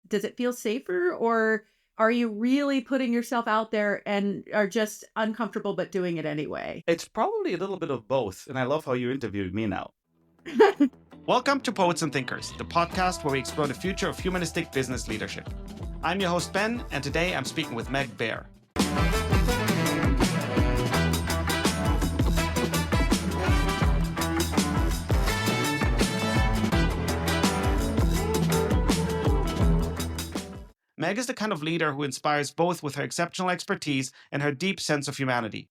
Does it feel safer, or are you really putting yourself out there and are just uncomfortable but doing it anyway? It's probably a little bit of both, and I love how you interviewed me now. Welcome to Poets and Thinkers, the podcast where we explore the future of humanistic business leadership. I'm your host, Ben, and today I'm speaking with Meg Bear. Meg is the kind of leader who inspires both with her exceptional expertise and her deep sense of humanity.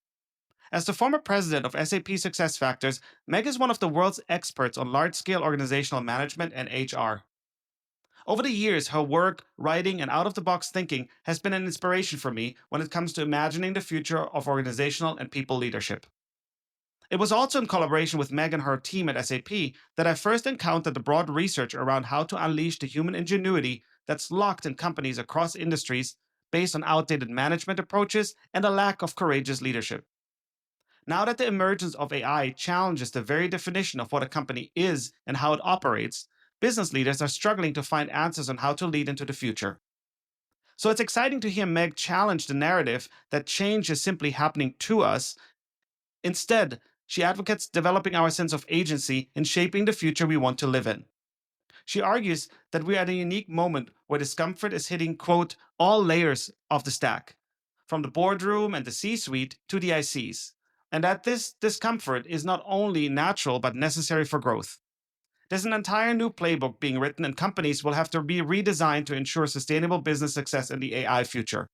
As the former president of SAP SuccessFactors, Meg is one of the world's experts on large-scale organizational management and HR. Over the years, her work, writing, and out-of-the-box thinking has been an inspiration for me when it comes to imagining the future of organizational and people leadership. It was also in collaboration with Meg and her team at SAP that I first encountered the broad research around how to unleash the human ingenuity that's locked in companies across industries based on outdated management approaches and a lack of courageous leadership. Now that the emergence of AI challenges the very definition of what a company is and how it operates, business leaders are struggling to find answers on how to lead into the future. So it's exciting to hear Meg challenge the narrative that change is simply happening to us. Instead, she advocates developing our sense of agency in shaping the future we want to live in. She argues that we are at a unique moment where discomfort is hitting, quote, all layers of the stack, from the boardroom and the C-suite to the ICs, and that this discomfort is not only natural but necessary for growth. There's an entire new playbook being written, and companies will have to be redesigned to ensure sustainable business success in the AI future.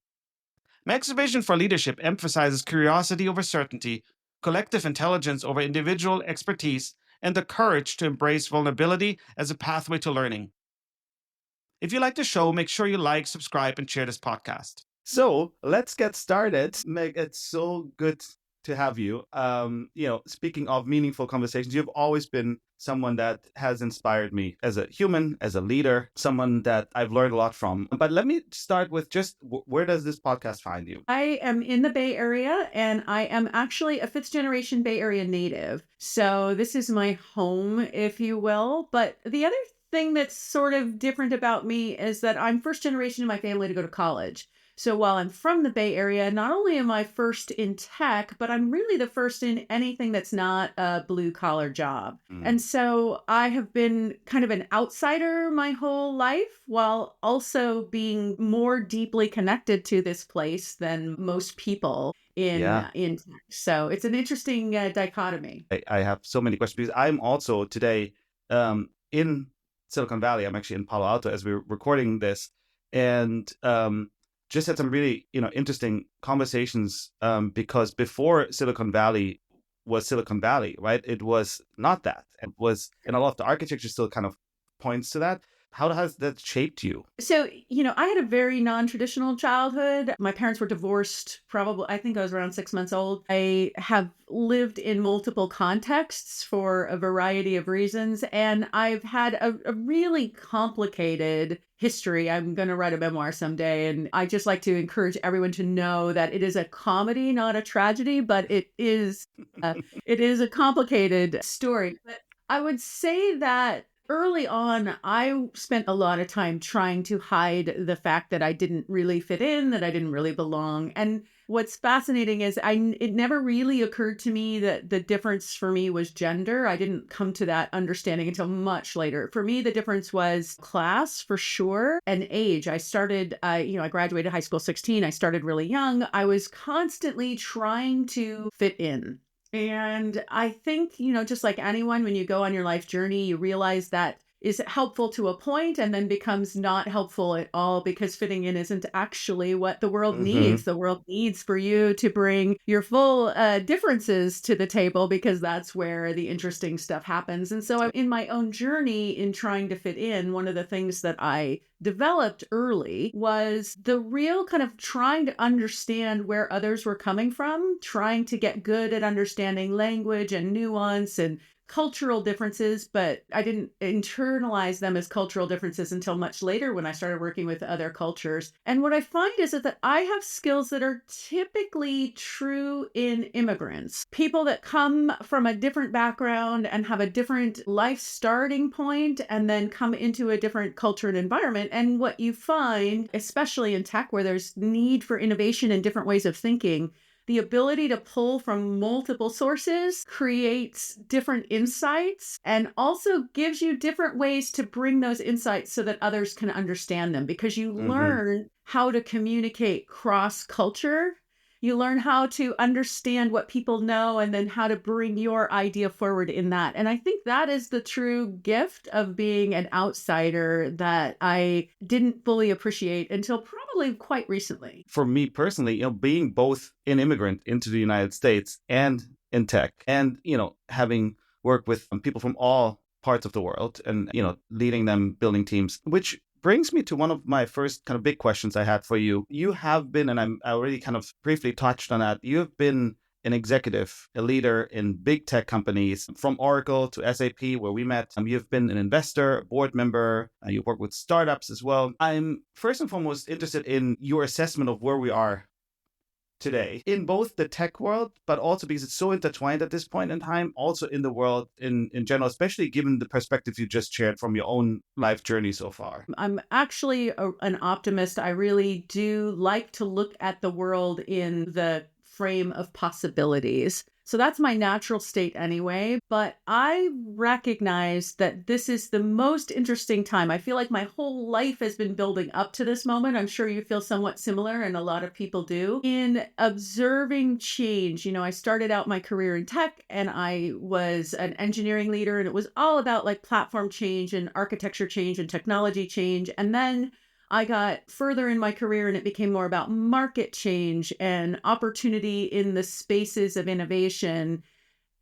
Meg's vision for leadership emphasizes curiosity over certainty, collective intelligence over individual expertise, and the courage to embrace vulnerability as a pathway to learning. If you like the show, make sure you like, subscribe, and share this podcast. So let's get started. Meg, it's so good to have you. Speaking of meaningful conversations, you've always been someone that has inspired me as a human, as a leader, someone that I've learned a lot from. But let me start with just where does this podcast find you? I am in the Bay Area, and I am actually a fifth generation Bay Area native. So this is my home, if you will. But the other thing that's sort of different about me is that I'm first generation in my family to go to college. So while I'm from the Bay Area, not only am I first in tech, but I'm really the first in anything that's not a blue collar job. And so I have been kind of an outsider my whole life, while also being more deeply connected to this place than most people in tech. So it's an interesting dichotomy. I have so many questions because I'm also today in Silicon Valley. I'm actually in Palo Alto as we're recording this, and just had some really, interesting conversations because before Silicon Valley was Silicon Valley, right? It was not that. It was, and a lot of the architecture still kind of points to that. How has that shaped you? So, I had a very non-traditional childhood. My parents were divorced probably, I think I was around 6 months old. I have lived in multiple contexts for a variety of reasons, and I've had a really complicated history. I'm going to write a memoir someday, and I just like to encourage everyone to know that it is a comedy, not a tragedy, but it is a complicated story. But I would say that early on, I spent a lot of time trying to hide the fact that I didn't really fit in, that I didn't really belong. And what's fascinating is it never really occurred to me that the difference for me was gender. I didn't come to that understanding until much later. For me, the difference was class for sure, and age. I graduated high school 16. I started really young. I was constantly trying to fit in. And I think, just like anyone, when you go on your life journey, you realize that is helpful to a point and then becomes not helpful at all because fitting in isn't actually what the world needs. The world needs for you to bring your full differences to the table because that's where the interesting stuff happens. And so in my own journey in trying to fit in, one of the things that I developed early was the real kind of trying to understand where others were coming from, trying to get good at understanding language and nuance and cultural differences, but I didn't internalize them as cultural differences until much later when I started working with other cultures. And what I find is that I have skills that are typically true in immigrants, people that come from a different background and have a different life starting point and then come into a different culture and environment. And what you find, especially in tech, where there's need for innovation and different ways of thinking, the ability to pull from multiple sources creates different insights and also gives you different ways to bring those insights so that others can understand them, because you Mm-hmm. learn how to communicate cross culture. You learn how to understand what people know and then how to bring your idea forward in that. And I think that is the true gift of being an outsider that I didn't fully appreciate until probably quite recently. For me personally, being both an immigrant into the United States and in tech, and having worked with people from all parts of the world, and leading them, building teams, which brings me to one of my first kind of big questions I had for you. You have been, and I already kind of briefly touched on that, you have been an executive, a leader in big tech companies, from Oracle to SAP, where we met. You've been an investor, a board member, you work with startups as well. I'm first and foremost interested in your assessment of where we are today in both the tech world, but also because it's so intertwined at this point in time, also in the world in general, especially given the perspective you just shared from your own life journey so far. I'm actually an optimist. I really do like to look at the world in the frame of possibilities. So that's my natural state anyway. But I recognize that this is the most interesting time. I feel like my whole life has been building up to this moment. I'm sure you feel somewhat similar, and a lot of people do, in observing change. I started out my career in tech and I was an engineering leader, and it was all about like platform change and architecture change and technology change. And then I got further in my career and it became more about market change and opportunity in the spaces of innovation.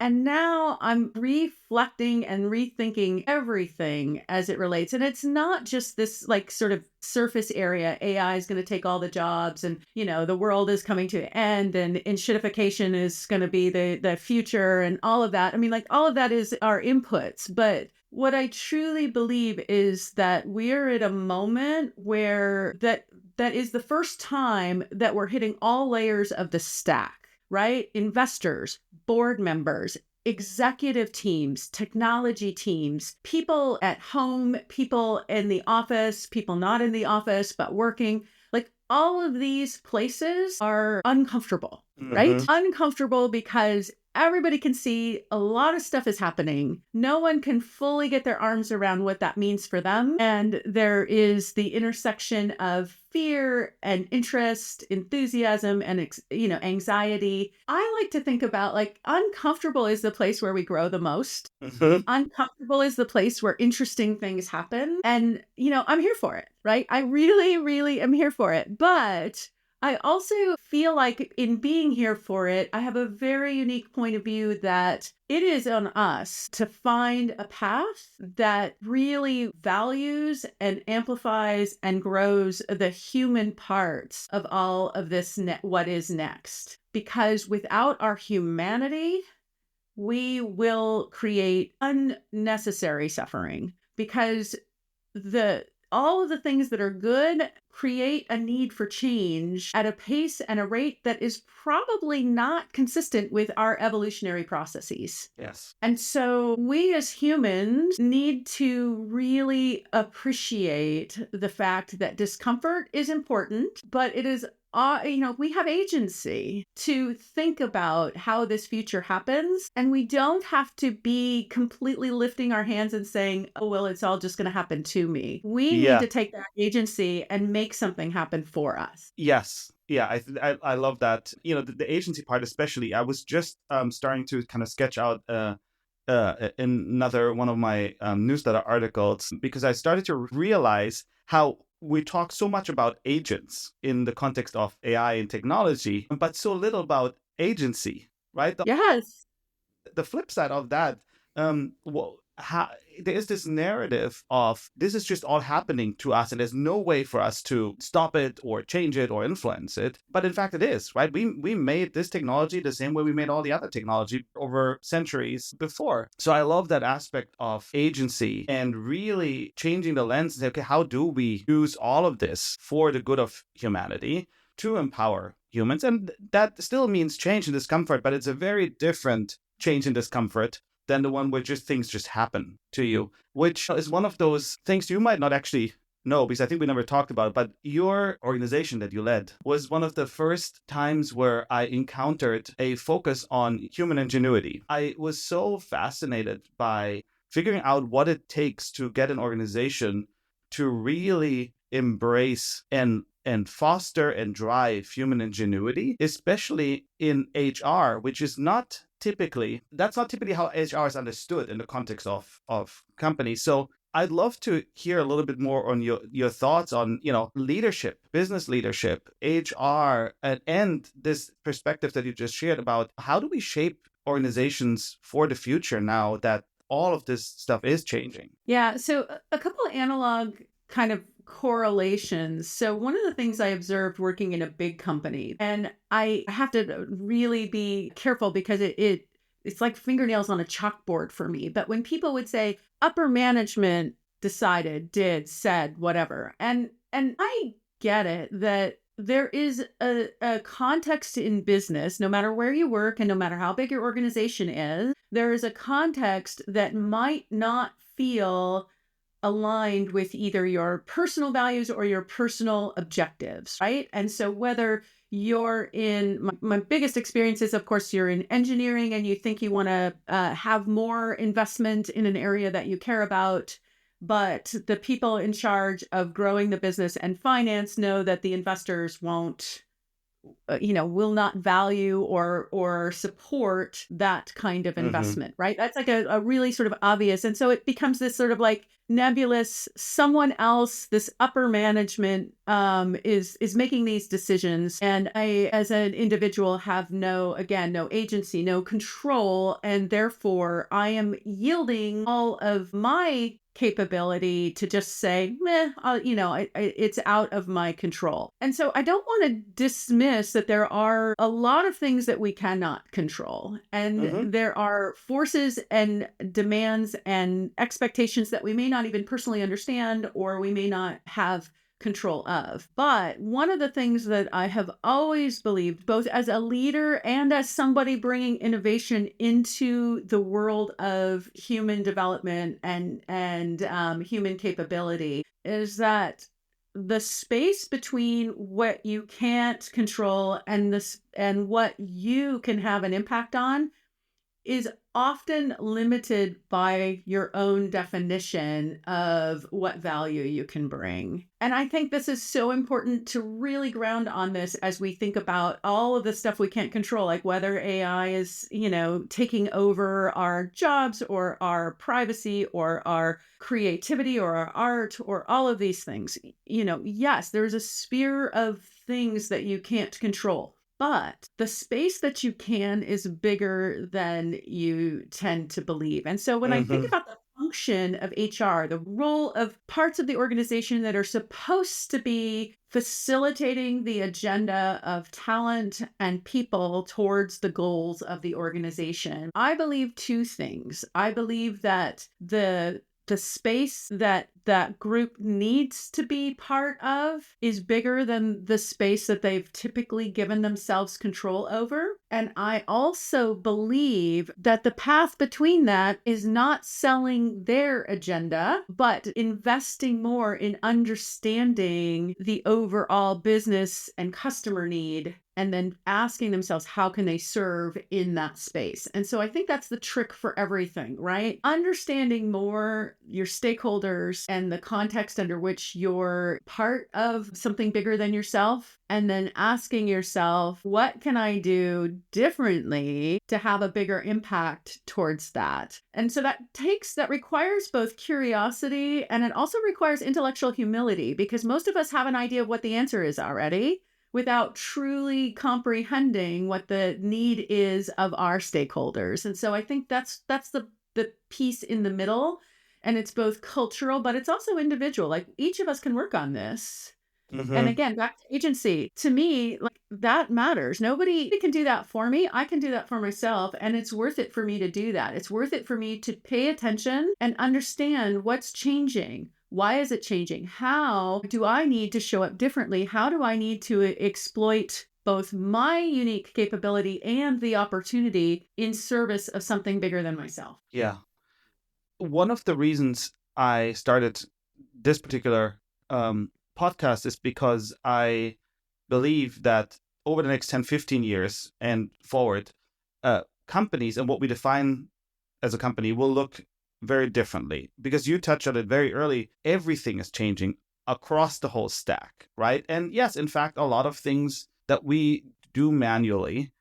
And now I'm reflecting and rethinking everything as it relates. And it's not just this like sort of surface area. AI is going to take all the jobs, and, the world is coming to an end, and enshittification is going to be the future and all of that. I mean, like, all of that is our inputs. But what I truly believe is that we're at a moment where that is the first time that we're hitting all layers of the stack, right? Investors, board members, executive teams, technology teams, people at home, people in the office, people not in the office, but working. Like, all of these places are uncomfortable, right? Mm-hmm. Uncomfortable because everybody can see a lot of stuff is happening. No one can fully get their arms around what that means for them. And there is the intersection of fear and interest, enthusiasm, and anxiety. I like to think about like uncomfortable is the place where we grow the most. Mm-hmm. Uncomfortable is the place where interesting things happen. And, I'm here for it, right? I really, really am here for it. But I also feel like in being here for it, I have a very unique point of view that it is on us to find a path that really values and amplifies and grows the human parts of all of this, what is next. Because without our humanity, we will create unnecessary suffering, because all of the things that are good create a need for change at a pace and a rate that is probably not consistent with our evolutionary processes. Yes. And so we as humans need to really appreciate the fact that discomfort is important, but it is we have agency to think about how this future happens. And we don't have to be completely lifting our hands and saying, oh, well, it's all just going to happen to me. We need to take that agency and make something happen for us. Yes. Yeah, I love that. The agency part, especially. I was just starting to kind of sketch out another one of my newsletter articles, because I started to realize how we talk so much about agents in the context of AI and technology, but so little about agency, right? Yes. The flip side of that, there is this narrative of this is just all happening to us and there's no way for us to stop it or change it or influence it. But in fact, it is, right? We made this technology the same way we made all the other technology over centuries before. So I love that aspect of agency and really changing the lens and say, okay, how do we use all of this for the good of humanity to empower humans? And that still means change and discomfort, but it's a very different change and discomfort than the one where just things just happen to you, which is one of those things you might not actually know, because I think we never talked about it, but your organization that you led was one of the first times where I encountered a focus on human ingenuity. I was so fascinated by figuring out what it takes to get an organization to really embrace and foster and drive human ingenuity, especially in HR, which is not typically, that's not typically how HR is understood in the context of companies. So I'd love to hear a little bit more on your thoughts on, leadership, business leadership, HR, and this perspective that you just shared about how do we shape organizations for the future now that all of this stuff is changing. Yeah. So a couple of analog kind of correlations. So one of the things I observed working in a big company, and I have to really be careful because it's like fingernails on a chalkboard for me. But when people would say upper management decided, did, said, whatever, and I get it that there is a context in business, no matter where you work and no matter how big your organization is, there is a context that might not feel aligned with either your personal values or your personal objectives, right? And so whether you're in, my biggest experience is, of course, you're in engineering and you think you want to have more investment in an area that you care about, but the people in charge of growing the business and finance know that the investors won't will not value or support that kind of investment, right? That's like a really sort of obvious. And so it becomes this sort of like nebulous, someone else, this upper management is making these decisions. And I, as an individual, have no agency, no control. And therefore I am yielding all of my capability to just say, it's out of my control. And so I don't want to dismiss that there are a lot of things that we cannot control. And there are forces and demands and expectations that we may not even personally understand or we may not have control of. But one of the things that I have always believed, both as a leader and as somebody bringing innovation into the world of human development and human capability, is that the space between what you can't control and what you can have an impact on is often limited by your own definition of what value you can bring. And I think this is so important to really ground on this as we think about all of the stuff we can't control, like whether AI is, taking over our jobs or our privacy or our creativity or our art or all of these things. Yes, there's a sphere of things that you can't control. But the space that you can is bigger than you tend to believe. And so when I think about the function of HR, the role of parts of the organization that are supposed to be facilitating the agenda of talent and people towards the goals of the organization, I believe two things. I believe that the space that group needs to be part of is bigger than the space that they've typically given themselves control over. And I also believe that the path between that is not selling their agenda, but investing more in understanding the overall business and customer need, and then asking themselves, how can they serve in that space? And so I think that's the trick for everything, right? Understanding more your stakeholders and the context under which you're part of something bigger than yourself, and then asking yourself, what can I do differently to have a bigger impact towards that? And so that requires both curiosity, and it also requires intellectual humility, because most of us have an idea of what the answer is already, without truly comprehending what the need is of our stakeholders. And so I think that's the piece in the middle. And it's both cultural, but it's also individual. Like each of us can work on this. And Mm-hmm. again, back to agency. To me, like that matters. Nobody can do that for me. I can do that for myself. And it's worth it for me to do that. It's worth it for me to pay attention and understand what's changing. Why is it changing? How do I need to show up differently? How do I need to exploit both my unique capability and the opportunity in service of something bigger than myself? Yeah. One of the reasons I started this particular podcast is because I believe that over the next 10, 15 years and forward, companies and what we define as a company will look very differently. Because you touched on it very early, everything is changing across the whole stack, right? And yes, in fact, a lot of things that we do manually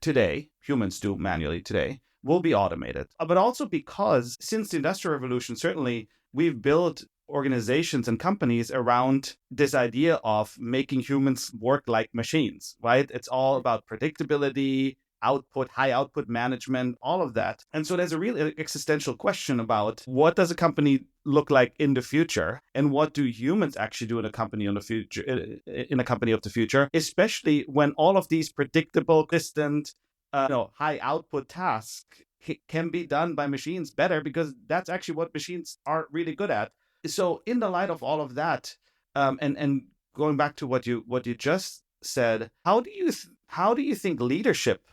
today, humans do manually today, will be automated. But also because since the Industrial Revolution, certainly we've built organizations and companies around this idea of making humans work like machines, right? It's all about predictability, output, high output management, all of that. And so there's a real existential question about what does a company look like in the future, and what do humans actually do in a company of the future, especially when all of these predictable, distant, high output tasks can be done by machines better, because that's actually what machines are really good at. So in the light of all of that, and going back to what you just said, how do you think leadership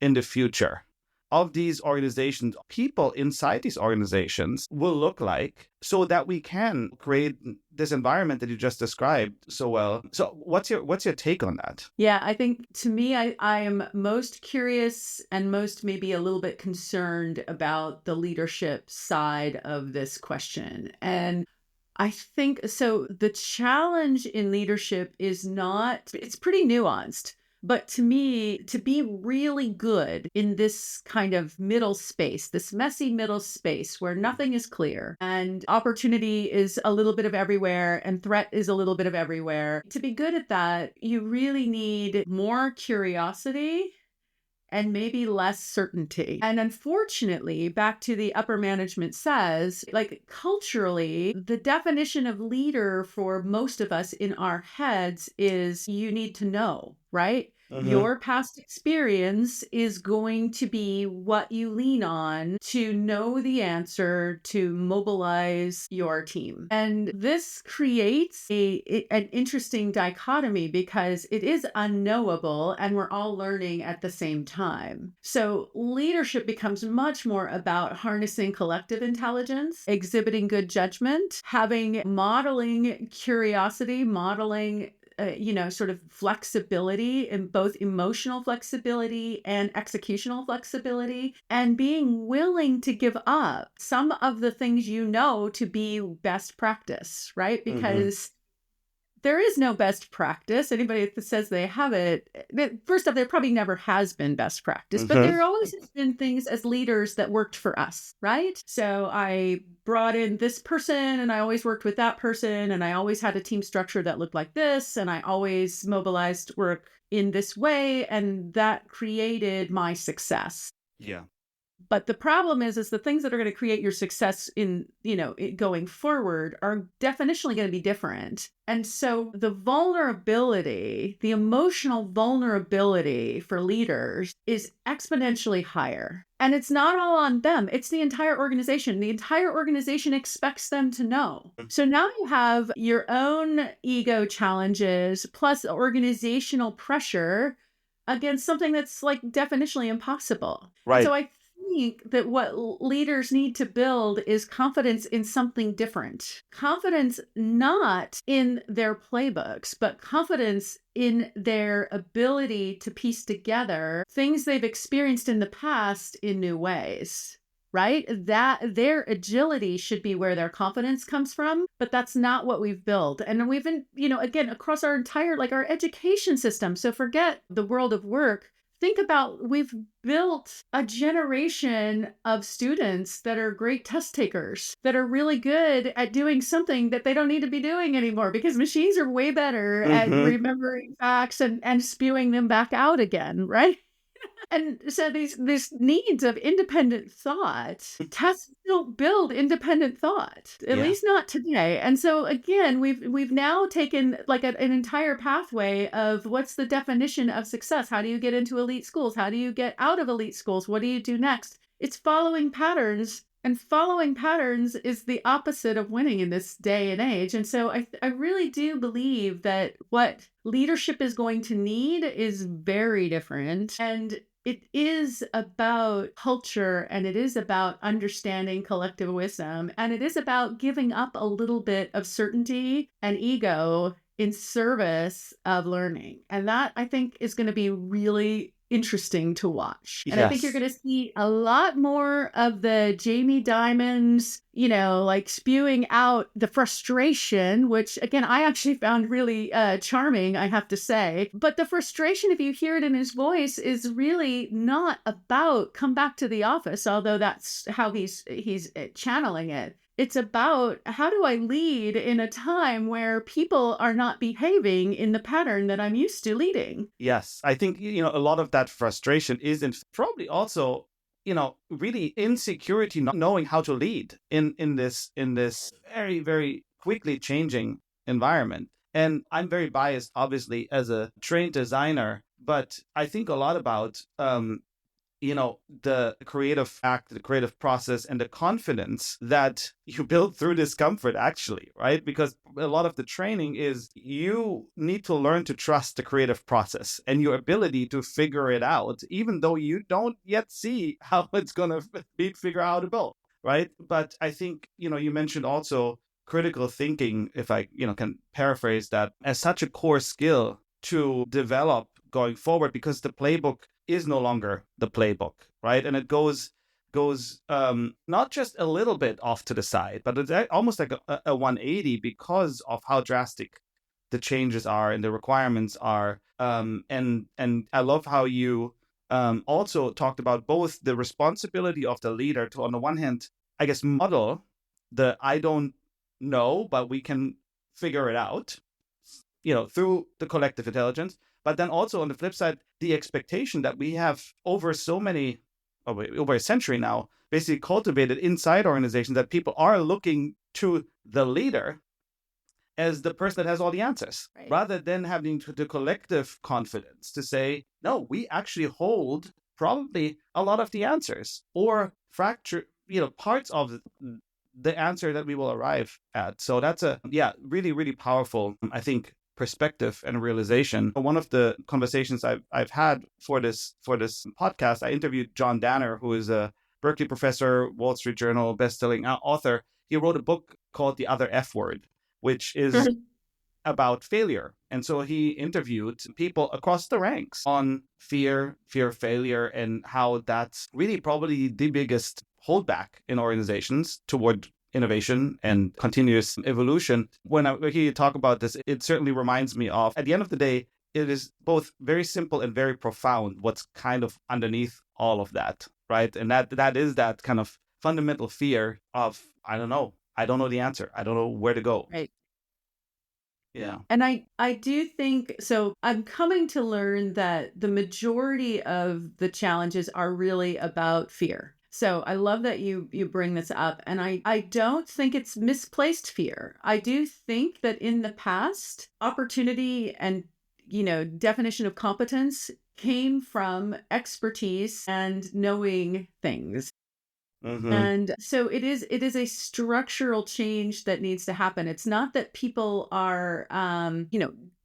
in the future of these organizations, people inside these organizations, will look like, so that we can create this environment that you just described so well? So what's your take on that? Yeah, I think to me, I am most curious and most maybe a little bit concerned about the leadership side of this question. And I think so. The challenge in leadership is not, it's pretty nuanced. But to me, to be really good in this kind of middle space, this messy middle space where nothing is clear and opportunity is a little bit of everywhere and threat is a little bit of everywhere, to be good at that, you really need more curiosity and maybe less certainty. And unfortunately, back to the upper management says, like culturally, the definition of leader for most of us in our heads is you need to know, right? Mm-hmm. Your past experience is going to be what you lean on to know the answer to mobilize your team. And this creates an interesting dichotomy because it is unknowable and we're all learning at the same time. So leadership becomes much more about harnessing collective intelligence, exhibiting good judgment, modeling curiosity, modeling sort of flexibility, in both emotional flexibility and executional flexibility, and being willing to give up some of the things you know to be best practice, right? Mm-hmm. Because there is no best practice. Anybody that says they have it, first off, there probably never has been best practice, but Mm-hmm. there always has been things as leaders that worked for us, right? So I brought in this person and I always worked with that person and I always had a team structure that looked like this and I always mobilized work in this way and that created my success. Yeah. But the problem is the things that are going to create your success in, going forward are definitionally going to be different. And so the vulnerability, the emotional vulnerability for leaders is exponentially higher. And it's not all on them. It's the entire organization. The entire organization expects them to know. So now you have your own ego challenges plus organizational pressure against something that's like definitionally impossible. And so Right. I think that what leaders need to build is confidence in something different. Confidence not in their playbooks, but confidence in their ability to piece together things they've experienced in the past in new ways. Right? That their agility should be where their confidence comes from, but that's not what we've built. And we've been, again, across our entire, like our education system. So forget the world of work. Think about we've built a generation of students that are great test takers, that are really good at doing something that they don't need to be doing anymore because machines are way better at Mm-hmm. remembering facts and spewing them back out again, right? And so these needs of independent thought, tests don't build independent thought, at Yeah. least not today. And so again, we've now taken like an entire pathway of what's the definition of success? How do you get into elite schools? How do you get out of elite schools? What do you do next? It's following patterns. And following patterns is the opposite of winning in this day and age. And so I really do believe that what leadership is going to need is very different. And it is about culture, and it is about understanding collective wisdom, and it is about giving up a little bit of certainty and ego in service of learning. And that I think is going to be really interesting to watch. And I think you're Yes. going to see a lot more of the Jamie Dimons, like spewing out the frustration, which again, I actually found really charming, I have to say. But the frustration, if you hear it in his voice, is really not about come back to the office, although that's how he's channeling it. It's about how do I lead in a time where people are not behaving in the pattern that I'm used to leading. Yes, I think a lot of that frustration is probably also really insecurity, not knowing how to lead in this very very quickly changing environment. And I'm very biased, obviously, as a trained designer, but I think a lot about the creative act, the creative process, and the confidence that you build through discomfort, actually, right? Because a lot of the training is you need to learn to trust the creative process and your ability to figure it out, even though you don't yet see how it's going to be figure out how to build, right? But I think, you mentioned also critical thinking, if I, can paraphrase that, as such a core skill to develop going forward, because the playbook is no longer the playbook, right? And it goes not just a little bit off to the side, but it's almost like a 180 because of how drastic the changes are and the requirements are. And I love how you also talked about both the responsibility of the leader to, on the one hand, I guess, model the I don't know, but we can figure it out, through the collective intelligence. But then also on the flip side, the expectation that we have over a century now, basically cultivated inside organizations, that people are looking to the leader as the person that has all the answers, Right. rather than having the collective confidence to say, no, we actually hold probably a lot of the answers, or fracture, parts of the answer that we will arrive at. So that's really, really powerful, I think, perspective and realization. One of the conversations I've had for this podcast, I interviewed John Danner, who is a Berkeley professor, Wall Street Journal bestselling author. He wrote a book called The Other F Word, which is about failure. And so he interviewed people across the ranks on fear of failure, and how that's really probably the biggest holdback in organizations toward innovation and continuous evolution. When I hear you talk about this, it certainly reminds me of, at the end of the day, it is both very simple and very profound what's kind of underneath all of that, right? And that is that kind of fundamental fear of, I don't know the answer. I don't know where to go. Right. Yeah. And I do think so. I'm coming to learn that the majority of the challenges are really about fear. So I love that you bring this up, and I don't think it's misplaced fear. I do think that in the past, opportunity and definition of competence came from expertise and knowing things. Mm-hmm. And so it is a structural change that needs to happen. It's not that people are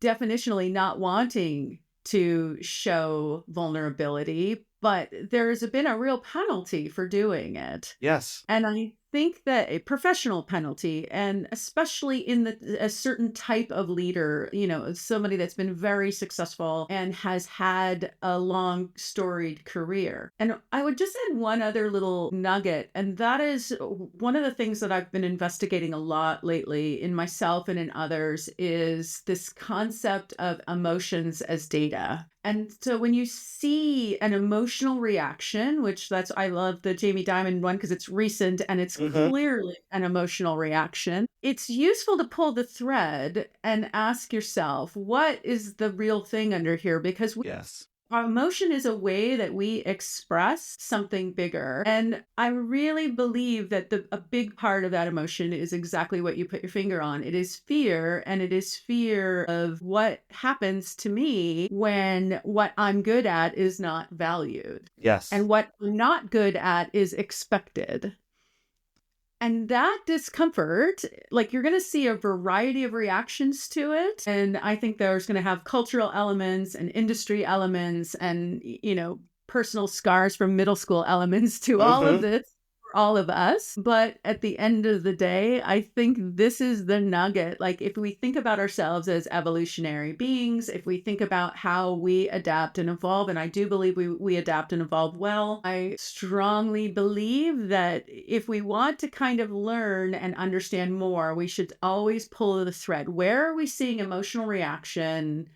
definitionally not wanting to show vulnerability, but there's been a real penalty for doing it. Yes. And I think that a professional penalty, and especially in a certain type of leader, somebody that's been very successful and has had a long storied career. And I would just add one other little nugget, and that is one of the things that I've been investigating a lot lately in myself and in others is this concept of emotions as data. And so when you see an emotional reaction, which I love the Jamie Dimon one because it's recent and it's clearly an emotional reaction, it's useful to pull the thread and ask yourself, what is the real thing under here? Because yes, Our emotion is a way that we express something bigger. And I really believe that a big part of that emotion is exactly what you put your finger on. It is fear, and it is fear of what happens to me when what I'm good at is not valued Yes. and what I'm not good at is expected. And that discomfort, like you're going to see a variety of reactions to it. And I think there's going to have cultural elements and industry elements and, personal scars from middle school elements to all of Mm-hmm. this for all of us. But at the end of the day, I think this is the nugget. Like if we think about ourselves as evolutionary beings, if we think about how we adapt and evolve, and I do believe we adapt and evolve well, I strongly believe that if we want to kind of learn and understand more, we should always pull the thread. Where are we seeing emotional reaction?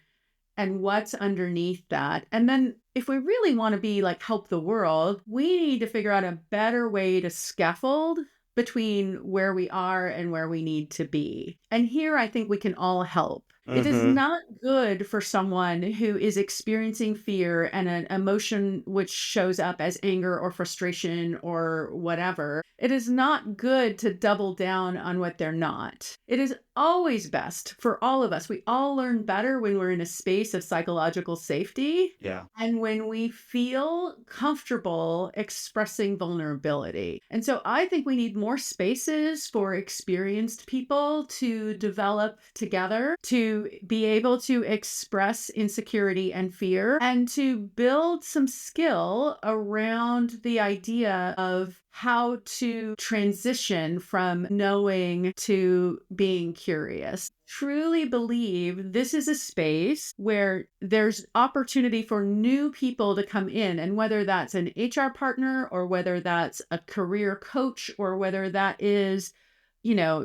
And what's underneath that? And then if we really want to be like help the world, we need to figure out a better way to scaffold between where we are and where we need to be. And here I think we can all help. It is Mm-hmm. not good for someone who is experiencing fear and an emotion which shows up as anger or frustration or whatever. It is not good to double down on what they're not. It is always best for all of us. We all learn better when we're in a space of psychological safety Yeah. and when we feel comfortable expressing vulnerability. And so I think we need more spaces for experienced people to develop together, to be able to express insecurity and fear, and to build some skill around the idea of how to transition from knowing to being curious. Truly believe this is a space where there's opportunity for new people to come in, and whether that's an HR partner or whether that's a career coach or whether that is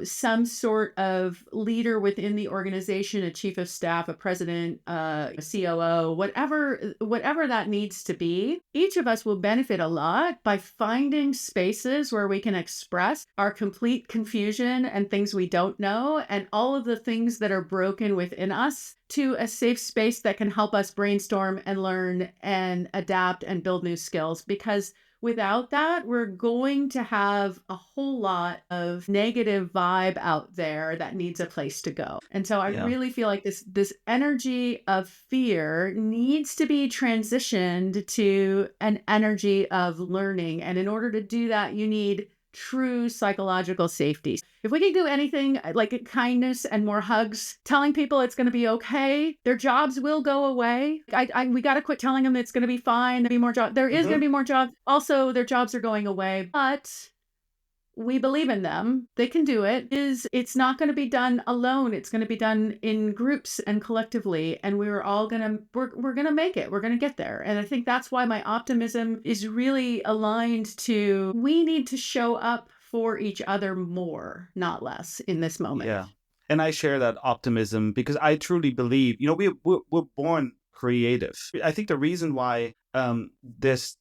some sort of leader within the organization, a chief of staff, a president, a COO, whatever that needs to be. Each of us will benefit a lot by finding spaces where we can express our complete confusion and things we don't know and all of the things that are broken within us to a safe space that can help us brainstorm and learn and adapt and build new skills. Because without that, we're going to have a whole lot of negative vibe out there that needs a place to go. And so I Yeah. really feel like this energy of fear needs to be transitioned to an energy of learning. And in order to do that, you need true psychological safety. If we can do anything like kindness and more hugs, telling people it's going to be okay, their jobs will go away. We got to quit telling them it's going to be fine. There'll be more jobs. There is going to be more jobs. Also, their jobs are going away, but we believe in them. They can do it. It's not going to be done alone. It's going to be done in groups and collectively. And we're going to make it. We're going to get there. And I think that's why my optimism is really aligned to we need to show up for each other more, not less in this moment. Yeah. And I share that optimism because I truly believe, we're born creative. I think the reason why this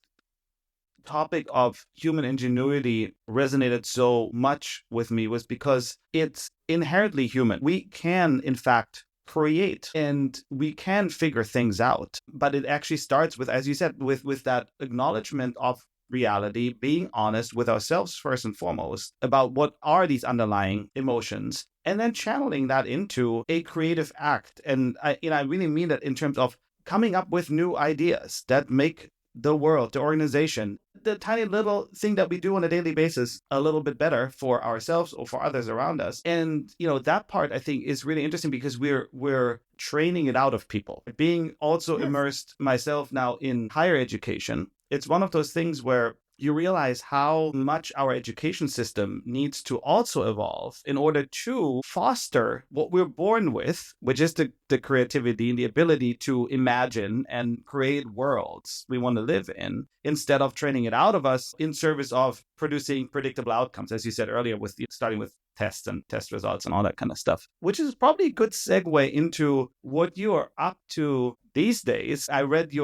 topic of human ingenuity resonated so much with me was because it's inherently human. We can, in fact, create and we can figure things out. But it actually starts with, as you said, with that acknowledgement of reality, being honest with ourselves first and foremost about what are these underlying emotions, and then channeling that into a creative act. And I really mean that in terms of coming up with new ideas that make the world, the organization, the tiny little thing that we do on a daily basis a little bit better for ourselves or for others around us. And that part I think is really interesting because we're training it out of people. Being also immersed myself now in higher education, it's one of those things where you realize how much our education system needs to also evolve in order to foster what we're born with, which is the creativity and the ability to imagine and create worlds we want to live in, instead of training it out of us in service of producing predictable outcomes, as you said earlier, with starting with tests and test results and all that kind of stuff, which is probably a good segue into what you are up to these days. I read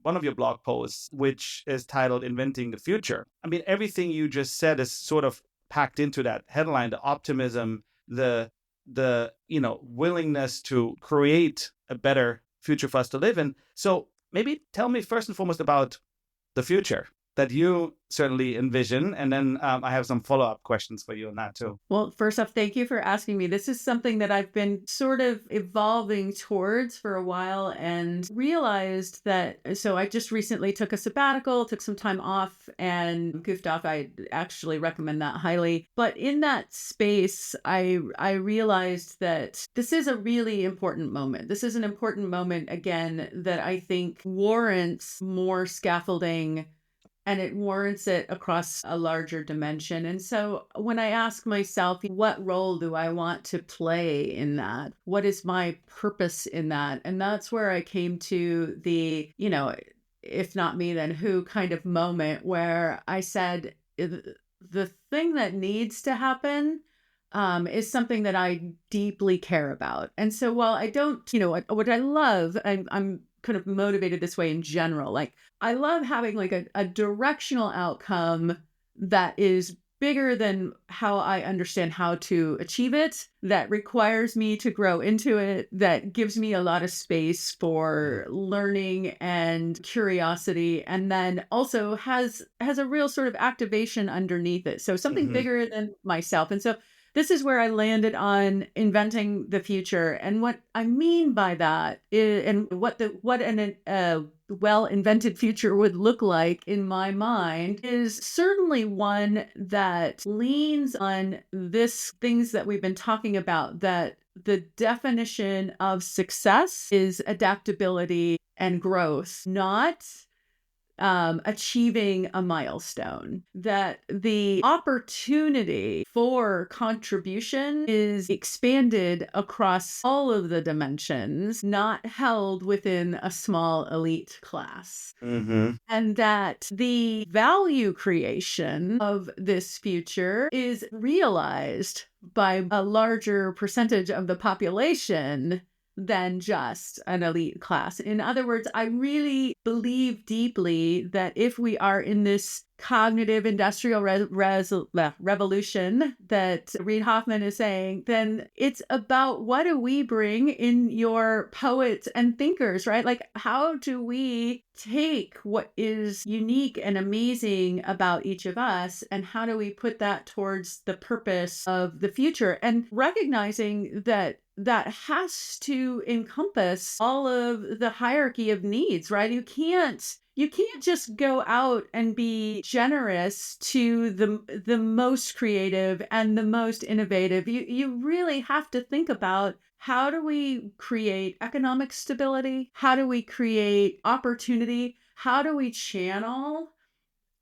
one of your blog posts, which is titled Inventing the Future. I mean, everything you just said is sort of packed into that headline, the optimism, the willingness to create a better future for us to live in. So maybe tell me first and foremost about the future that you certainly envision. And then I have some follow-up questions for you on that too. Well, first off, thank you for asking me. This is something that I've been sort of evolving towards for a while and realized that. So I just recently took a sabbatical, took some time off and goofed off. I actually recommend that highly. But in that space, I realized that this is a really important moment. This is an important moment, again, that I think warrants more scaffolding, and it warrants it across a larger dimension. And so when I ask myself, what role do I want to play in that? What is my purpose in that? And that's where I came to the, if not me, then who kind of moment where I said, the thing that needs to happen is something that I deeply care about. And so while I don't, what I love, I'm kind of motivated this way in general. Like I love having like a directional outcome that is bigger than how I understand how to achieve it, that requires me to grow into it, that gives me a lot of space for learning and curiosity, and then also has a real sort of activation underneath it. So something bigger than myself. And so this is where I landed on inventing the future. And what I mean by that is, and what an well-invented future would look like in my mind, is certainly one that leans on this things that we've been talking about, that the definition of success is adaptability and growth, not achieving a milestone, that the opportunity for contribution is expanded across all of the dimensions, not held within a small elite class. And that the value creation of this future is realized by a larger percentage of the population than just an elite class. In other words, I really believe deeply that if we are in this cognitive industrial revolution that Reid Hoffman is saying, then it's about what do we bring in your poets and thinkers, right? Like, how do we take what is unique and amazing about each of us, and how do we put that towards the purpose of the future? And recognizing that that has to encompass all of the hierarchy of needs, right? You can't just go out and be generous to the most creative and the most innovative. You really have to think about, how do we create economic stability? How do we create opportunity? How do we channel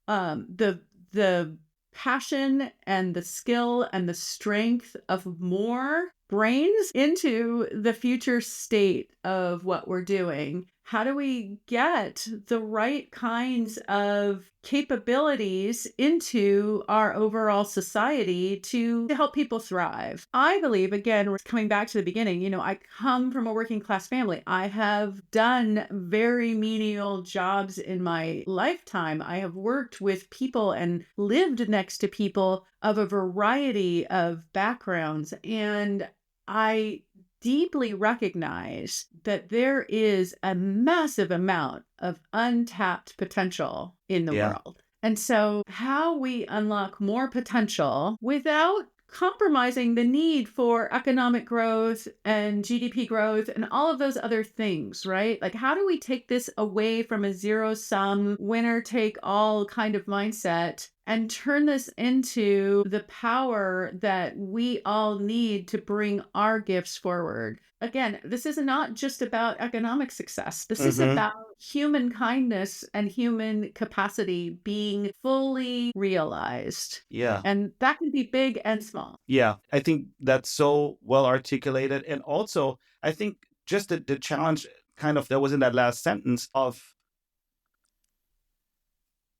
the passion and the skill and the strength of more brains into the future state of what we're doing? How do we get the right kinds of capabilities into our overall society to help people thrive? I believe, again, we're coming back to the beginning, I come from a working class family. I have done very menial jobs in my lifetime. I have worked with people and lived next to people of a variety of backgrounds. And I deeply recognize that there is a massive amount of untapped potential in the world. And so how we unlock more potential without compromising the need for economic growth and GDP growth and all of those other things, right? Like, how do we take this away from a zero-sum, winner-take-all kind of mindset and turn this into the power that we all need to bring our gifts forward? Again, this is not just about economic success. This is about human kindness and human capacity being fully realized. Yeah. And that can be big and small. Yeah, I think that's so well articulated. And also, I think just the challenge kind of that was in that last sentence of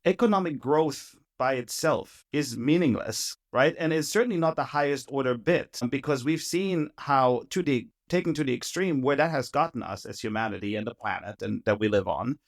economic growth by itself is meaningless, right? And it's certainly not the highest order bit, because we've seen how taken to the extreme where that has gotten us as humanity and the planet and that we live on.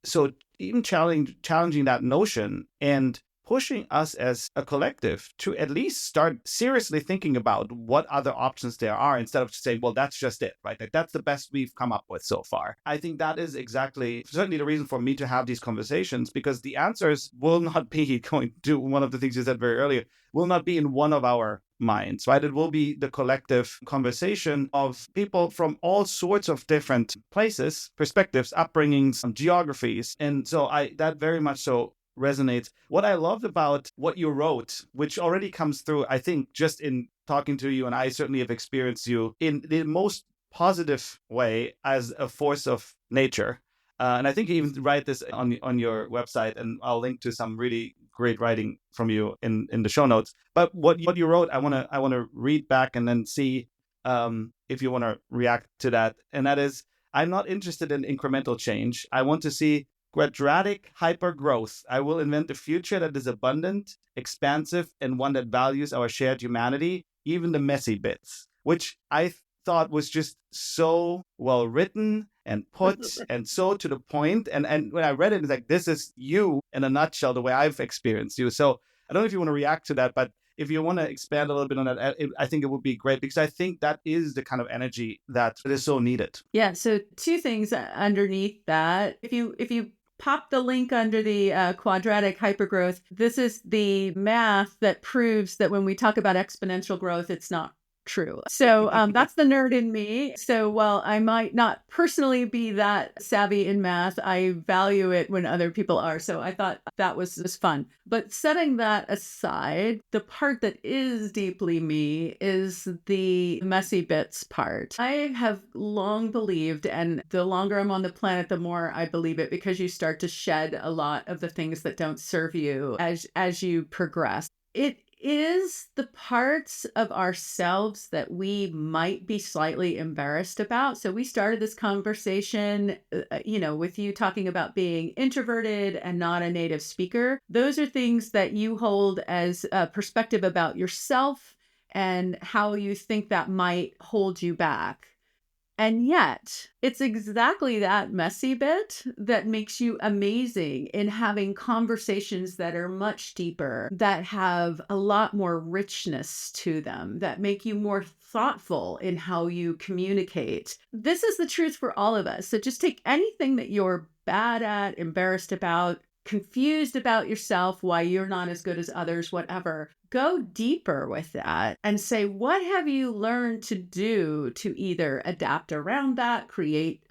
So even challenging that notion and pushing us as a collective to at least start seriously thinking about what other options there are instead of just saying, well, that's just it, right? Like that's the best we've come up with so far. I think that is exactly certainly the reason for me to have these conversations, because the answers will not be going to one of the things you said very earlier, will not be in one of our minds, right? It will be the collective conversation of people from all sorts of different places, perspectives, upbringings, geographies. And so that very much so resonates. What I loved about what you wrote, which already comes through, I think, just in talking to you, and I certainly have experienced you in the most positive way as a force of nature. And I think you even write this on your website, and I'll link to some really great writing from you in the show notes. But what you wrote, I wanna read back and then see if you want to react to that. And that is, I'm not interested in incremental change. I want to see quadratic hyper growth. I will invent a future that is abundant, expansive, and one that values our shared humanity, even the messy bits, which I thought was just so well written and put and so to the point. And when I read it, it's like, this is you in a nutshell, the way I've experienced you. So I don't know if you want to react to that, but if you want to expand a little bit on that, I think it would be great, because I think that is the kind of energy that is so needed. Yeah. So two things underneath that. If you pop the link under the quadratic hypergrowth, this is the math that proves that when we talk about exponential growth, it's not true. So that's the nerd in me. So while I might not personally be that savvy in math, I value it when other people are. So I thought that was just fun. But setting that aside, the part that is deeply me is the messy bits part. I have long believed, and the longer I'm on the planet, the more I believe it, because you start to shed a lot of the things that don't serve you as you progress. It is the parts of ourselves that we might be slightly embarrassed about. So we started this conversation, with you talking about being introverted and not a native speaker. Those are things that you hold as a perspective about yourself and how you think that might hold you back. And yet, it's exactly that messy bit that makes you amazing in having conversations that are much deeper, that have a lot more richness to them, that make you more thoughtful in how you communicate. This is the truth for all of us. So just take anything that you're bad at, embarrassed about, confused about yourself, why you're not as good as others, whatever. Go deeper with that and say, what have you learned to do to either adapt around that, create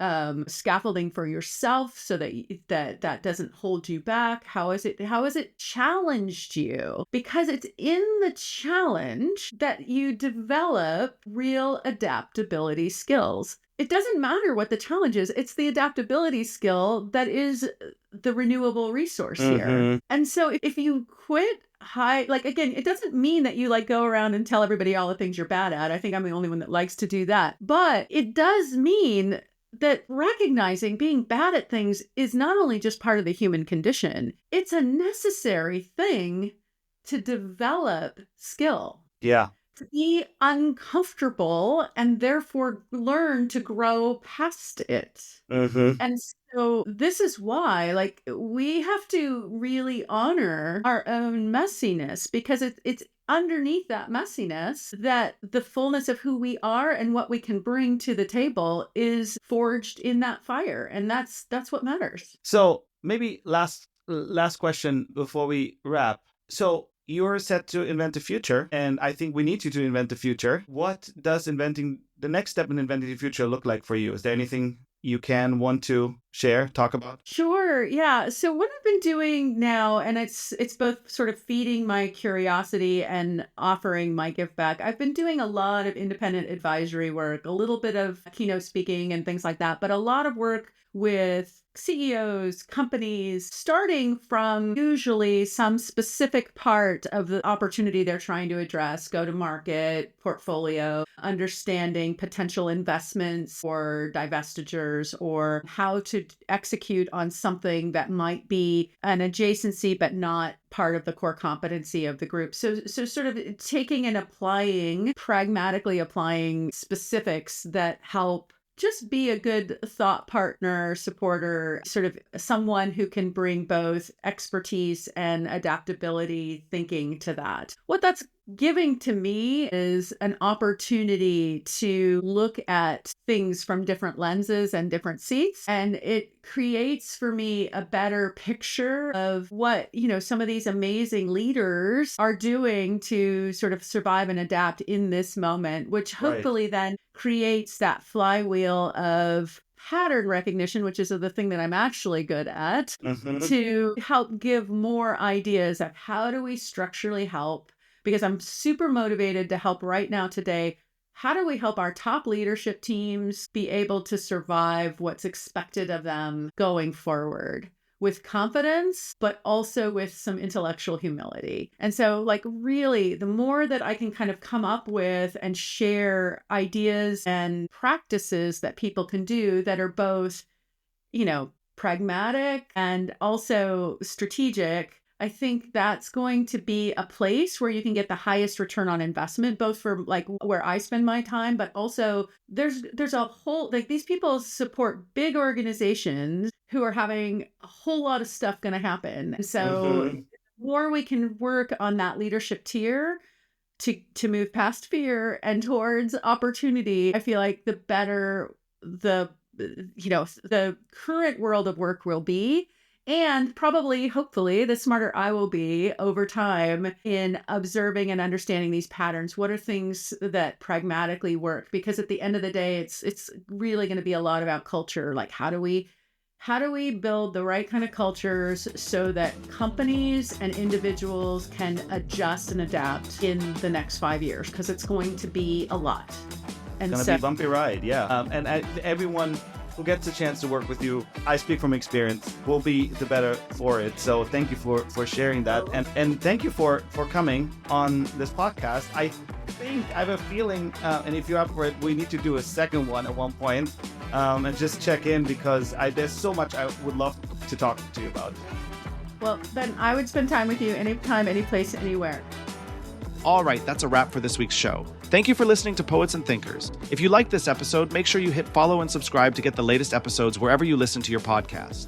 scaffolding for yourself so that doesn't hold you back? How has it challenged you? Because it's in the challenge that you develop real adaptability skills. It doesn't matter what the challenge is. It's the adaptability skill that is the renewable resource here. And so if you quit again, it doesn't mean that you go around and tell everybody all the things you're bad at. I think I'm the only one that likes to do that. But it does mean that recognizing being bad at things is not only just part of the human condition, it's a necessary thing to develop skill. Yeah. To be uncomfortable and therefore learn to grow past it. And so this is why, we have to really honor our own messiness, because it's underneath that messiness that the fullness of who we are and what we can bring to the table is forged in that fire. And that's what matters. So maybe last question before we wrap. So you're set to invent the future, and I think we need you to invent the future. What does the next step in inventing the future look like for you? Is there anything you want to share, talk about? Sure. Yeah. So what I've been doing now, and it's both sort of feeding my curiosity and offering my give back. I've been doing a lot of independent advisory work, a little bit of keynote speaking and things like that, but a lot of work with CEOs, companies, starting from usually some specific part of the opportunity they're trying to address, go to market, portfolio, understanding potential investments or divestitures, or how to execute on something that might be an adjacency but not part of the core competency of the group. So sort of taking and pragmatically applying specifics that help just be a good thought partner, supporter, sort of someone who can bring both expertise and adaptability thinking to that. What that's giving to me is an opportunity to look at things from different lenses and different seats. And it creates for me a better picture of what, some of these amazing leaders are doing to sort of survive and adapt in this moment, which hopefully then creates that flywheel of pattern recognition, which is the thing that I'm actually good at, to help give more ideas of how do we structurally help, because I'm super motivated to help right now today. How do we help our top leadership teams be able to survive what's expected of them going forward with confidence, but also with some intellectual humility? And so, really, the more that I can kind of come up with and share ideas and practices that people can do that are both, pragmatic and also strategic, I think that's going to be a place where you can get the highest return on investment, both for where I spend my time, but also there's a whole, these people support big organizations who are having a whole lot of stuff going to happen. And so the more we can work on that leadership tier to move past fear and towards opportunity, I feel like the better the current world of work will be. And probably, hopefully, the smarter I will be over time in observing and understanding these patterns. What are things that pragmatically work? Because at the end of the day, it's really going to be a lot about culture. How do we build the right kind of cultures so that companies and individuals can adjust and adapt in the next 5 years? Because it's going to be a lot. And it's going to be a bumpy ride, yeah. And everyone who gets a chance to work with you, I speak from experience, will be the better for it. So thank you for sharing that. And thank you for coming on this podcast. I have a feeling, and if you're up for it, we need to do a second one at one point, and just check in, because there's so much I would love to talk to you about. Well, then I would spend time with you anytime, any place, anywhere. All right, that's a wrap for this week's show. Thank you for listening to Poets and Thinkers. If you liked this episode, make sure you hit follow and subscribe to get the latest episodes wherever you listen to your podcast.